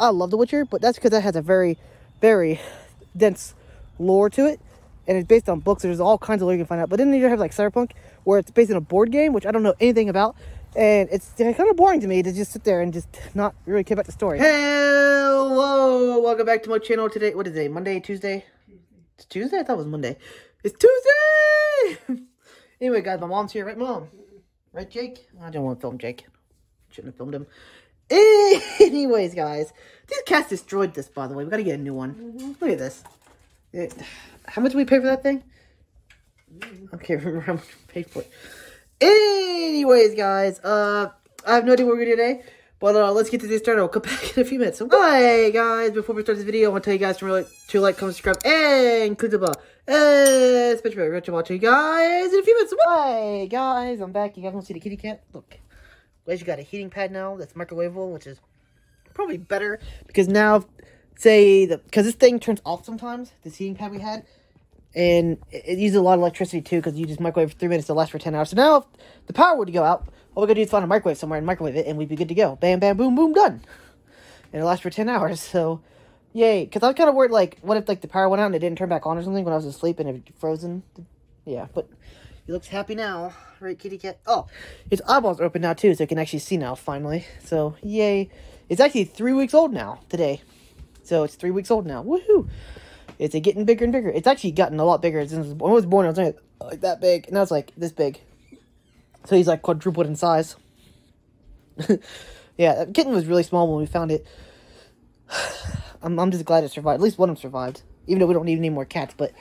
I love The Witcher, but that's because that has a very, very dense lore to it. And it's based on books. There's all kinds of lore you can find out. But then you have like Cyberpunk, where it's based on a board game, which I don't know anything about. And it's kind of boring to me to just sit there and just not really care about the story. Hello! Welcome back to my channel today. What is it? Monday? Tuesday? It's Tuesday? I thought it was Monday. It's Tuesday! Anyway, guys, my mom's here. Right, Mom? Right, Jake? I don't want to film Jake. Shouldn't have filmed him. Anyways, guys. These cats destroyed this, by the way. We gotta get a new one. Look at this. How much did we pay for that thing? I can't remember how much we paid for it. Anyways, guys, I have no idea what we're going to do today, but let's get to this started. I'll come back in a few minutes. So, hi, guys. Before we start this video, I want to tell you guys to like, comment, subscribe, and click the bell. Especially if you're watching, guys, in a few minutes. Hi, guys. I'm back. You guys want to see the kitty cat? Look. Guys, you got a heating pad now that's microwavable, which is probably better because now, because this thing turns off sometimes, this heating pad we had. And it uses a lot of electricity, too, because you just microwave for 3 minutes to last for 10 hours. So now, if the power were to go out, all we gotta do is find a microwave somewhere and microwave it, and we'd be good to go. Bam, bam, boom, boom, done. And it lasts for 10 hours, so, yay. Because I was kind of worried, like, what if, like, the power went out and it didn't turn back on or something when I was asleep and it frozen? Yeah, but he looks happy now. Right, kitty cat? Oh, his eyeballs are open now, too, so he can actually see now, finally. So, yay. It's actually 3 weeks old now, today. So, it's 3 weeks old now. Woohoo! It's getting bigger and bigger. It's actually gotten a lot bigger since when I was born. I was only like that big, and now it's like this big. So he's like quadrupled in size. Yeah, that kitten was really small when we found it. I'm just glad it survived. At least one of them survived, even though we don't need any more cats. But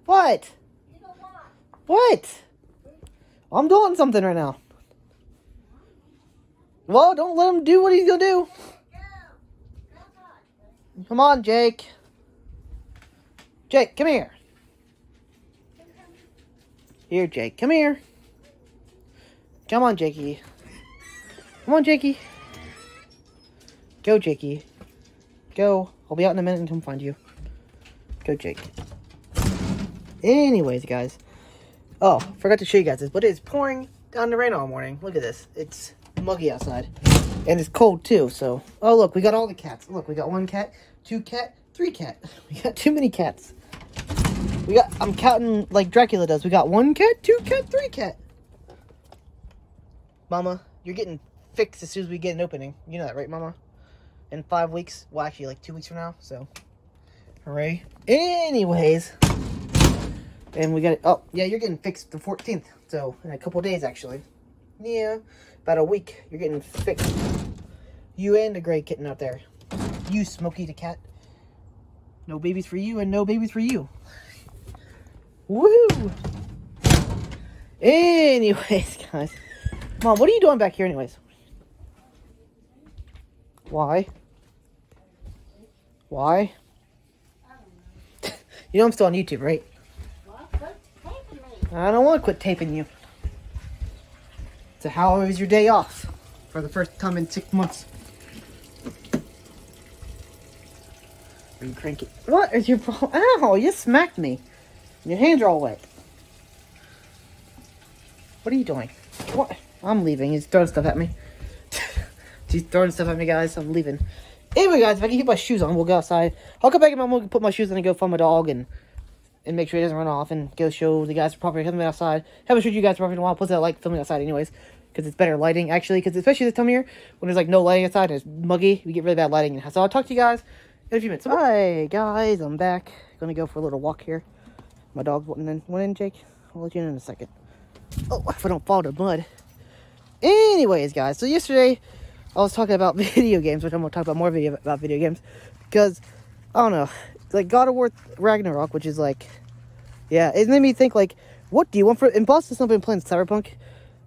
what? What? I'm doing something right now. Well, don't let him do what he's gonna do. Come on, Jake. Jake, come here. Here, Jake, come here. Come on, Jakey. Come on, Jakey. Go, Jakey. Go. I'll be out in a minute and come find you. Go, Jake. Anyways, guys. Oh, forgot to show you guys this, but it's pouring down the rain all morning. Look at this. It's muggy outside. And it's cold, too, so... Oh, look, we got all the cats. Look, we got 1 cat, 2 cat, 3 cat. We got too many cats. I'm counting like Dracula does. We got 1 cat, 2 cat, 3 cat. Mama, you're getting fixed as soon as we get an opening. You know that, right, Mama? In 5 weeks. Well, actually, like 2 weeks from now, so... Hooray. Anyways. And we got it. Oh, yeah, you're getting fixed the 14th. So, in a couple days, actually. Yeah. About a week, you're getting fixed. You and the gray kitten out there. You, Smokey the cat. No babies for you and no babies for you. Woo! Anyways, guys. Mom, what are you doing back here anyways? Why? Why? You know I'm still on YouTube, right? Well, quit taping me. I don't want to quit taping you. So how was your day off? For the first time in 6 months. Are you cranky? What is your problem? Ow, you smacked me. Your hands are all wet. What are you doing? What? I'm leaving. He's throwing stuff at me. He's throwing stuff at me, guys. I'm leaving. Anyway, guys, if I can get my shoes on, we'll go outside. I'll come back and Mom will put my shoes on and go find my dog and make sure he doesn't run off and go show the guys the property coming outside. Haven't showed you guys the property in a while. Plus, I like filming outside anyways because it's better lighting, actually. Because especially this time of year when there's like no lighting outside and it's muggy, we get really bad lighting. So I'll talk to you guys in a few minutes. Hi, guys. I'm back. Gonna go for a little walk here. My dog's went in, Jake. I'll let you in a second. Oh, if I don't fall to mud. Anyways, guys. So yesterday, I was talking about video games, which I'm going to talk about more about video games. Because, I don't know. Like, God of War Ragnarok, which is like... Yeah, it made me think, like, what do you want for... And plus, since I've been playing Cyberpunk,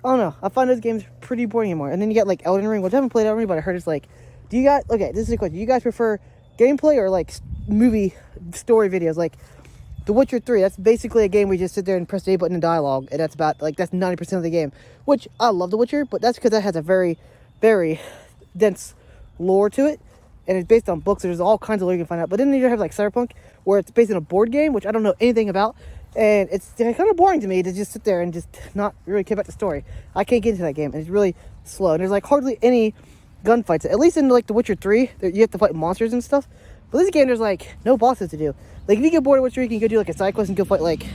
I don't know. I find those games pretty boring anymore. And then you got, like, Elden Ring, which I haven't played Elden Ring, but I heard it's like... Do you guys... Okay, this is a question. Do you guys prefer gameplay or, like, movie story videos? Like, The Witcher 3, that's basically a game where you just sit there and press the A button and dialogue. And that's about, like, that's 90% of the game. Which, I love The Witcher, but that's because that has a very, very dense lore to it. And it's based on books. There's all kinds of lore you can find out. But then you have, like, Cyberpunk, where it's based on a board game, which I don't know anything about. And it's kind of boring to me to just sit there and just not really care about the story. I can't get into that game. And it's really slow. And there's, like, hardly any gunfights. At least in like The Witcher 3, you have to fight monsters and stuff. But this game, there's like no bosses to do. Like if you get bored of Witcher 3, you can go do like a side quest and go fight like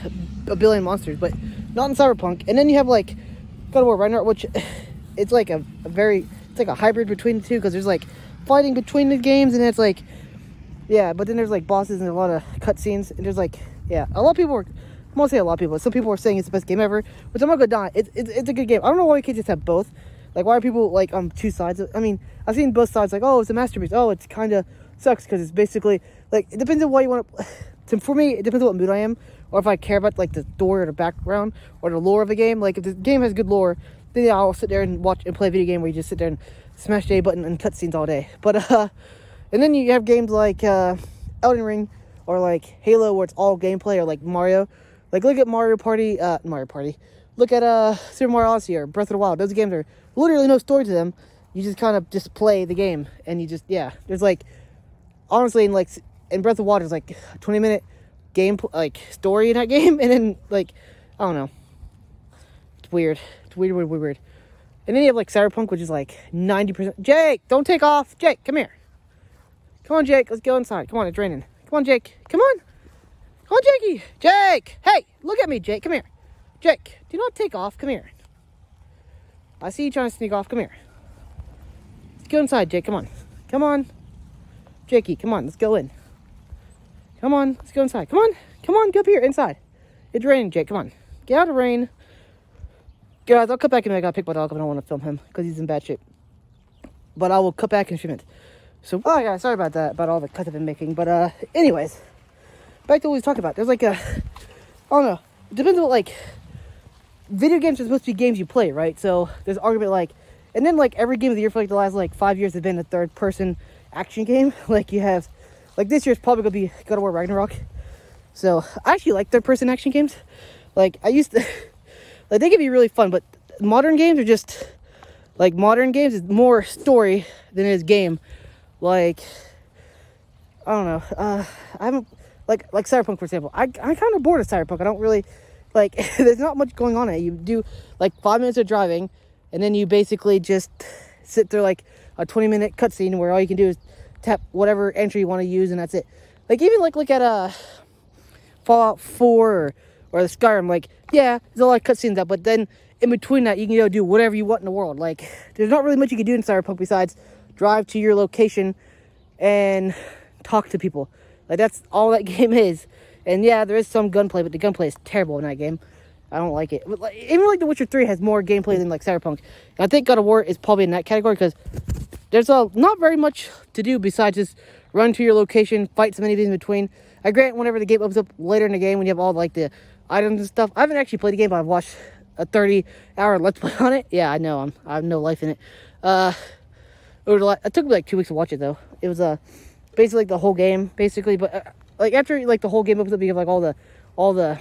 a billion monsters. But not in Cyberpunk. And then you have like God of War Ragnarok, which it's like it's like a hybrid between the two, because there's like fighting between the games, and it's like, yeah, but then there's like bosses and a lot of cutscenes, and there's like, yeah, a lot of people I won't say a lot of people, some people are saying it's the best game ever, which I'm not gonna deny. It's a good game. I don't know why we can't just have both. Like, why are people like on two sides? I mean, I've seen both sides, like, oh, it's a masterpiece, oh, it's kind of sucks because it's basically like, it depends on what you want to. For me, it depends on what mood I am, or if I care about like the story or the background or the lore of a game. Like if the game has good lore, then yeah, I'll sit there and watch and play a video game where you just sit there and smash the A button and cutscenes all day. But and then you have games like Elden Ring or like Halo, where it's all gameplay, or like Mario. Like look at Mario Party. Look at Super Mario Odyssey or Breath of the Wild. Those games are literally no story to them. You just kind of just play the game, and you just, yeah. There's like, honestly, in Breath of the Wild, there's like a 20-minute game like story in that game, and then like, I don't know. It's weird. It's weird. And then you have like Cyberpunk, which is like 90%. Jake, don't take off. Jake, come here. Come on, Jake. Let's go inside. Come on, it's raining. Come on, Jake. Come on. Come on, Jakey. Jake. Hey, look at me, Jake. Come here. Jake, do not take off. Come here. I see you trying to sneak off. Come here. Let's go inside, Jake. Come on. Come on. Jakey, come on. Let's go in. Come on. Let's go inside. Come on. Come on. Get up here. Inside. It's raining, Jake. Come on. Get out of the rain. Guys, I'll cut back and I gotta pick my dog up. I don't want to film him because he's in bad shape. But I will cut back and film it. So, oh yeah, sorry about that, about all the cuts I've been making. But anyways, back to what we was talking about. There's like I don't know. It depends on what, like, video games are supposed to be games you play, right? So there's argument like, and then like every game of the year for like the last like 5 years has been a third-person action game. Like you have, like this year's probably gonna be God of War Ragnarok. So I actually like third-person action games. Like I used to, like they can be really fun, but modern games are just, like modern games is more story than it is game. Like, I don't know. I haven't, like Cyberpunk, for example. I'm kind of bored of Cyberpunk. I don't really, like, there's not much going on in it. You do, like, 5 minutes of driving, and then you basically just sit through, like, a 20-minute cutscene where all you can do is tap whatever entry you want to use, and that's it. Like, even, like, look at, Fallout 4 or the Skyrim. Like, yeah, there's a lot of cutscenes up, but then in between that, you can go do whatever you want in the world. Like, there's not really much you can do in Cyberpunk besides drive to your location and talk to people. Like, that's all that game is. And yeah, there is some gunplay, but the gunplay is terrible in that game. I don't like it. But like, even like The Witcher 3 has more gameplay than like Cyberpunk. And I think God of War is probably in that category because there's not very much to do besides just run to your location, fight some enemies in between. I grant whenever the game opens up later in the game when you have all like the items and stuff. I haven't actually played the game, but I've watched a 30-hour Let's Play on it. Yeah, I know. I have no life in it. It took me like 2 weeks to watch it though. It was basically like the whole game, basically. But like after like the whole game opens up, you have like all the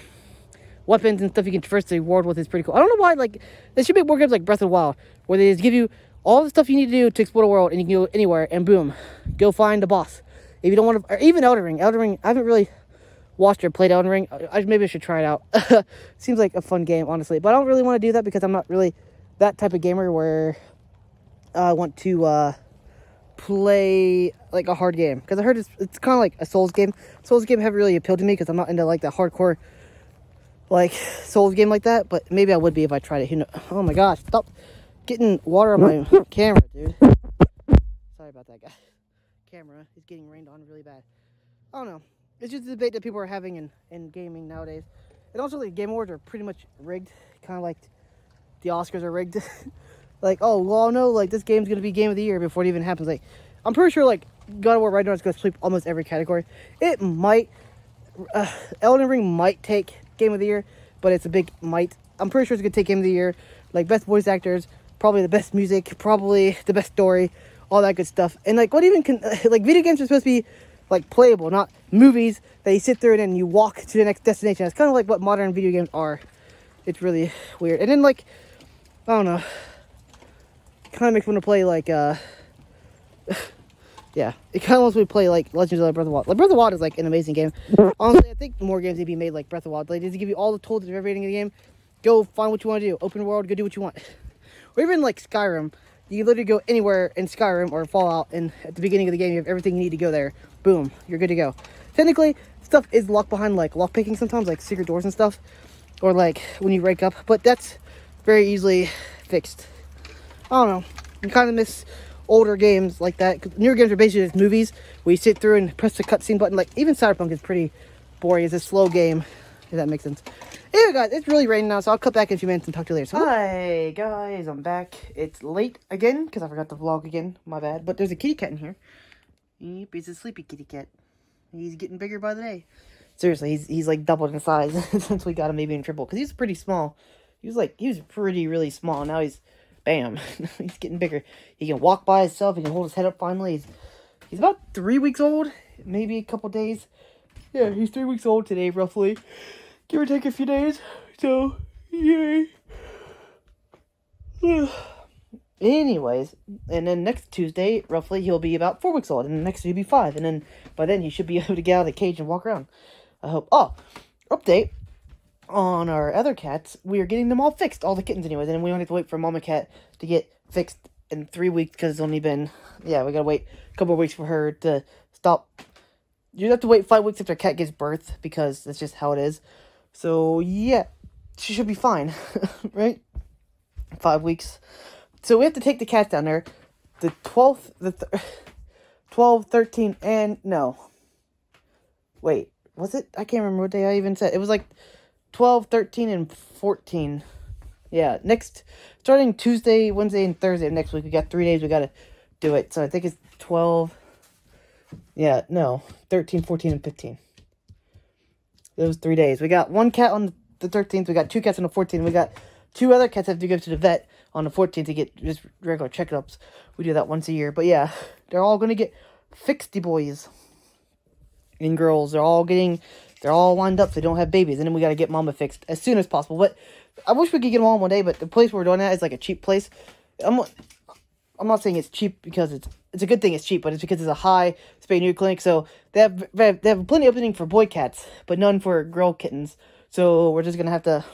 weapons and stuff you can traverse the world with. Is pretty cool. I don't know why, like, they should make more games like Breath of the Wild, where they just give you all the stuff you need to do to explore the world, and you can go anywhere, and boom, go find the boss. If you don't want to, or even Elden Ring. Elden Ring, I haven't really watched or played Elden Ring. Maybe I should try it out. Seems like a fun game, honestly. But I don't really want to do that because I'm not really that type of gamer where I want to play like a hard game. Because I heard it's kind of like a Souls game. Souls game haven't really appealed to me because I'm not into like the hardcore like Souls game like that. But maybe I would be if I tried it. Who knows? Oh my gosh, stop getting water on my camera, dude. Sorry about that, guy. Camera is getting rained on really bad. I don't know. It's just a debate that people are having in gaming nowadays. And also, the Game Awards are pretty much rigged. Kind of like the Oscars are rigged. Like, oh, well, no, like, this game's going to be Game of the Year before it even happens. Like, I'm pretty sure, like, God of War right now is going to sweep almost every category. It might, Elden Ring might take Game of the Year, but it's a big might. I'm pretty sure it's going to take Game of the Year. Like, best voice actors, probably the best music, probably the best story, all that good stuff. And, like, what even can, like, video games are supposed to be, like, playable, not movies that you sit through and then you walk to the next destination. It's kind of like what modern video games are. It's really weird. And then, like, I don't know. Kind of makes me want to play, like, yeah. It kind of wants me to play, like, Legends of Zelda Breath of the Wild. Like, Breath of the Wild is, like, an amazing game. Honestly, I think more games need to be made like Breath of the Wild. Like, they just give you all the tools of everything in the game. Go find what you want to do. Open world, go do what you want. Or even, like, Skyrim. You can literally go anywhere in Skyrim or Fallout, and at the beginning of the game, you have everything you need to go there. Boom, you're good to go. Technically, stuff is locked behind, like, lockpicking sometimes, like secret doors and stuff. Or, like, when you wake up. But that's very easily fixed. I don't know. I kind of miss older games like that. 'Cause newer games are basically just movies where you sit through and press the cutscene button. Like, even Cyberpunk is pretty boring. It's a slow game, if that makes sense. Anyway, guys, it's really raining now, so I'll cut back in a few minutes and talk to you later. So, hi, guys, I'm back. It's late again, because I forgot to vlog again. My bad. But there's a kitty cat in here. Yep, he's a sleepy kitty cat. He's getting bigger by the day. Seriously, he's like doubled in size since we got him maybe in triple. Because he's pretty small. He was really small. Now he's, bam, he's getting bigger. He can walk by himself. He can hold his head up finally. He's about 3 weeks old. Maybe a couple days. Yeah, he's 3 weeks old today, roughly. Give or take a few days. So, yay. Anyways, and then next Tuesday, roughly, he'll be about 4 weeks old. And next he'll be 5. And then, by then, he should be able to get out of the cage and walk around. I hope. Oh, update on our other cats. We are getting them all fixed. All the kittens, anyways. And we don't have to wait for Mama Cat to get fixed in 3 weeks. Because it's only been, yeah, we gotta wait a couple of weeks for her to stop. You have to wait 5 weeks after a cat gives birth. Because that's just how it is. So, yeah, she should be fine, right? 5 weeks. So, we have to take the cats down there. The 12th, 12, 13, and, no. Wait, was it? I can't remember what day I even said. It was like 12, 13, and 14. Yeah, starting Tuesday, Wednesday, and Thursday of next week. We got 3 days we got to do it. So, I think it's 12, yeah, no, 13, 14, and 15. Those 3 days. We got 1 cat on the 13th. We got 2 cats on the 14th. We got 2 other cats that have to go to the vet on the 14th to get just regular checkups. We do that once a year. But yeah, they're all going to get fixed, the boys and girls. They're all lined up so they don't have babies. And then we got to get Mama fixed as soon as possible. But I wish we could get them all in one day. But the place we're doing that is like a cheap place. I'm not saying it's cheap because it's a good thing it's cheap, but it's because it's a high spay neuter clinic. So they have plenty of opening for boy cats, but none for girl kittens. So we're just gonna have to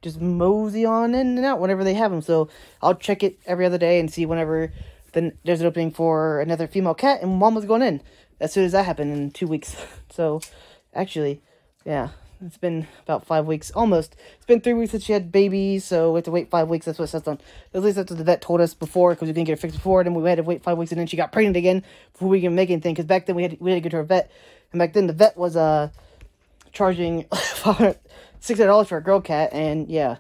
just mosey on in and out whenever they have them. So I'll check it every other day and see whenever then there's an opening for another female cat, and Mama's going in as soon as that happens in 2 weeks. So actually, yeah. It's been about 5 weeks, almost. It's been 3 weeks since she had babies, so we have to wait 5 weeks. That's what it says on. At least that's what the vet told us before, because we couldn't get her fixed before. And then we had to wait 5 weeks, and then she got pregnant again before we can make anything. Because back then we had to go to our vet, and back then the vet was charging $600 for a girl cat, and yeah,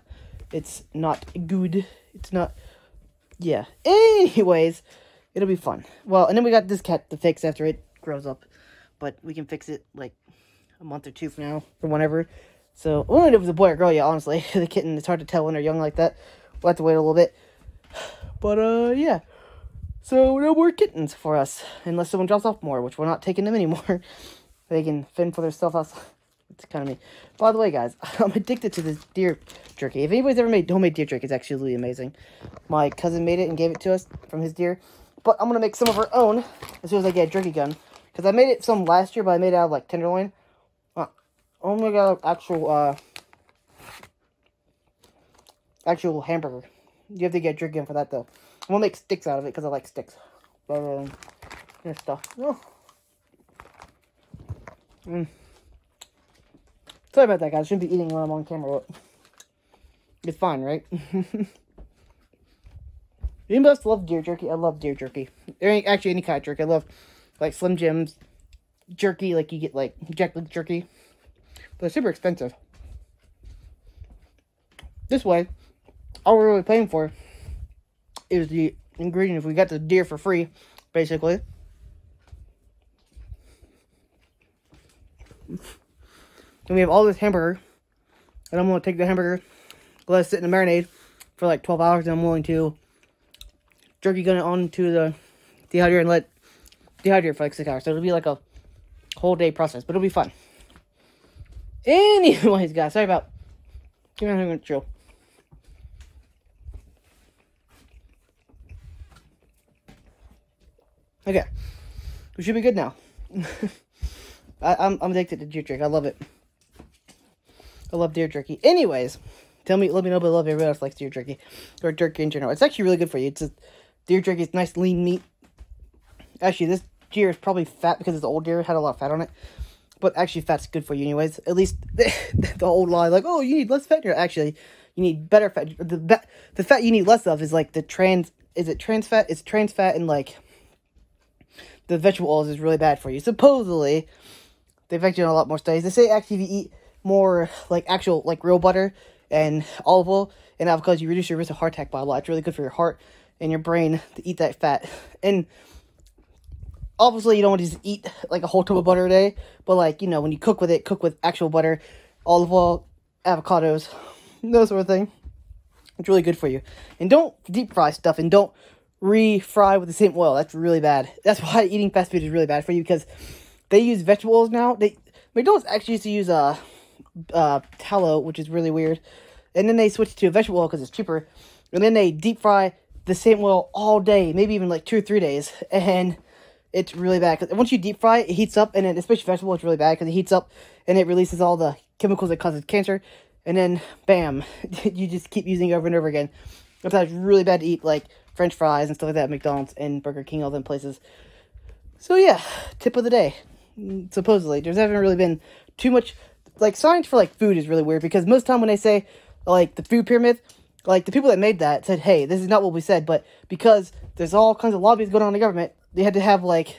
it's not good. It's not. Yeah. Anyways, it'll be fun. Well, and then we got this cat to fix after it grows up, but we can fix it like a month or 2 from now, or whenever. So, well, it was a boy or girl, yeah, honestly. The kitten, it's hard to tell when they're young like that. We'll have to wait a little bit. But, yeah. So, no more kittens for us. Unless someone drops off more, which we're not taking them anymore. They can fend for themselves. It's kind of me. By the way, guys, I'm addicted to this deer jerky. If anybody's ever made homemade deer jerky, it's actually really amazing. My cousin made it and gave it to us from his deer. But I'm going to make some of our own as soon as I get a jerky gun. Because I made it some last year, but I made it out of, like, tenderloin. Only got actual hamburger. You have to get jerky for that though. I'm gonna make sticks out of it because I like sticks. But this stuff. Oh. Sorry about that, guys. I shouldn't be eating when I'm on camera. It's fine, right? Anybody else love deer jerky? I love deer jerky. There ain't actually any kind of jerky. I love like Slim Jims jerky, like you get like Jack Link's jerky. But it's super expensive. This way, all we're really paying for is the ingredients. We got the deer for free, basically. And we have all this hamburger. And I'm going to take the hamburger, let it sit in the marinade for like 12 hours. And I'm willing to jerky gun it onto the dehydrator and let it dehydrate for like 6 hours. So it'll be like a whole day process. But it'll be fun. Anyways, guys, sorry about giving me a chill. Okay, we should be good now. I'm addicted to deer jerky. I love it. I love deer jerky. Anyways, Let me know below if everybody else likes deer jerky or jerky in general. It's actually really good for you. It's deer jerky is nice lean meat. Actually, this deer is probably fat because it's the old deer. It had a lot of fat on it. But actually, fat's good for you anyways. At least the old lie, like, oh, you need less fat here. Actually, you need better fat. The fat you need less of is like the trans... Is it trans fat? It's trans fat and like... The vegetable oils is really bad for you. Supposedly, they've actually done a lot more studies. They say actually if you eat more like actual, like real butter and olive oil and avocados, you reduce your risk of heart attack by a lot. It's really good for your heart and your brain to eat that fat. And obviously, you don't want to just eat like a whole tub of butter a day, but like, you know, when you cook with it, cook with actual butter, olive oil, avocados, that sort of thing. It's really good for you. And don't deep fry stuff, and don't re-fry with the same oil. That's really bad. That's why eating fast food is really bad for you, because they use vegetable oils now. McDonald's actually used to use tallow, which is really weird. And then they switched to vegetable oil because it's cheaper. And then they deep fry the same oil all day, maybe even like 2 or 3 days. And it's really bad, because once you deep fry it, heats up, and then especially vegetable, it's really bad because it heats up and it releases all the chemicals that causes cancer, and then bam, you just keep using it over and over again. That's why it's really bad to eat like French fries and stuff like that at McDonald's and Burger King, all them places. So yeah, tip of the day. Supposedly, there's haven't really been too much like science for like food is really weird, because most of the time when they say like the food pyramid, like the people that made that said, hey, this is not what we said, but because there's all kinds of lobbies going on in the government, they had to have like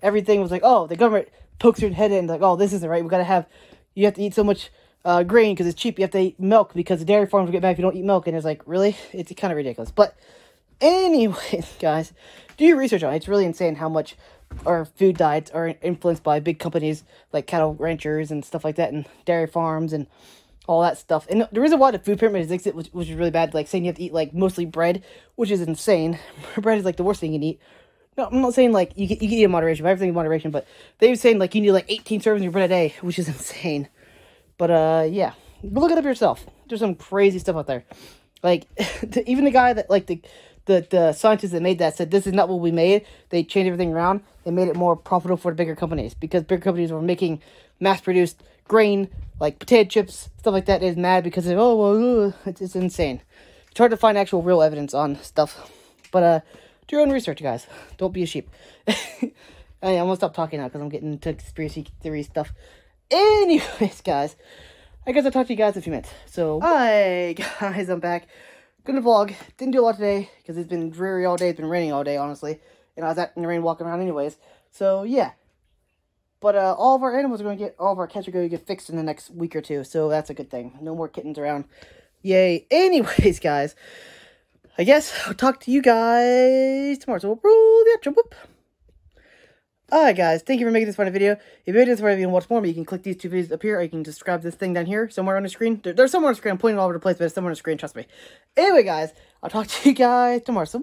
everything was like, oh, the government pokes your head in like, oh, this isn't right. We gotta have, you have to eat so much grain because it's cheap. You have to eat milk because the dairy farms will get mad if you don't eat milk. And it's like, really? It's kind of ridiculous. But anyways, guys, do your research on it. It's really insane how much our food diets are influenced by big companies like cattle ranchers and stuff like that, and dairy farms and all that stuff. And the reason why the food pyramid exists, which is really bad, like saying you have to eat like mostly bread, which is insane. Bread is like the worst thing you can eat. No, I'm not saying like you can eat in moderation, but everything in moderation, but they were saying like you need like 18 servings of your bread a day, which is insane. But yeah, look it up yourself. There's some crazy stuff out there. Like even the guy that like the scientists that made that said this is not what we made. They changed everything around and made it more profitable for the bigger companies, because bigger companies were making mass-produced grain like potato chips, stuff like that. Is mad because of, oh well, it's insane. It's hard to find actual real evidence on stuff, but do your own research, guys. Don't be a sheep. I'm gonna stop talking now because I'm getting into conspiracy theory stuff. Anyways, guys, I guess I'll talk to you guys in a few minutes. So, hi guys, I'm back. Gonna vlog. Didn't do a lot today because it's been dreary all day. It's been raining all day, honestly, and I was out in the rain walking around anyways. So yeah, but all of our animals are all of our cats are going to get fixed in the next week or two. So that's a good thing. No more kittens around. Yay. Anyways, guys, I guess I'll talk to you guys tomorrow. So we'll roll the outro. Whoop. Alright guys, thank you for making this fun video. If you enjoyed this video and you want to watch more, you can click these 2 videos up here, or you can subscribe to this thing down here, somewhere on the screen. There's somewhere on the screen, I'm pointing all over the place, but it's somewhere on the screen, trust me. Anyway guys, I'll talk to you guys tomorrow. So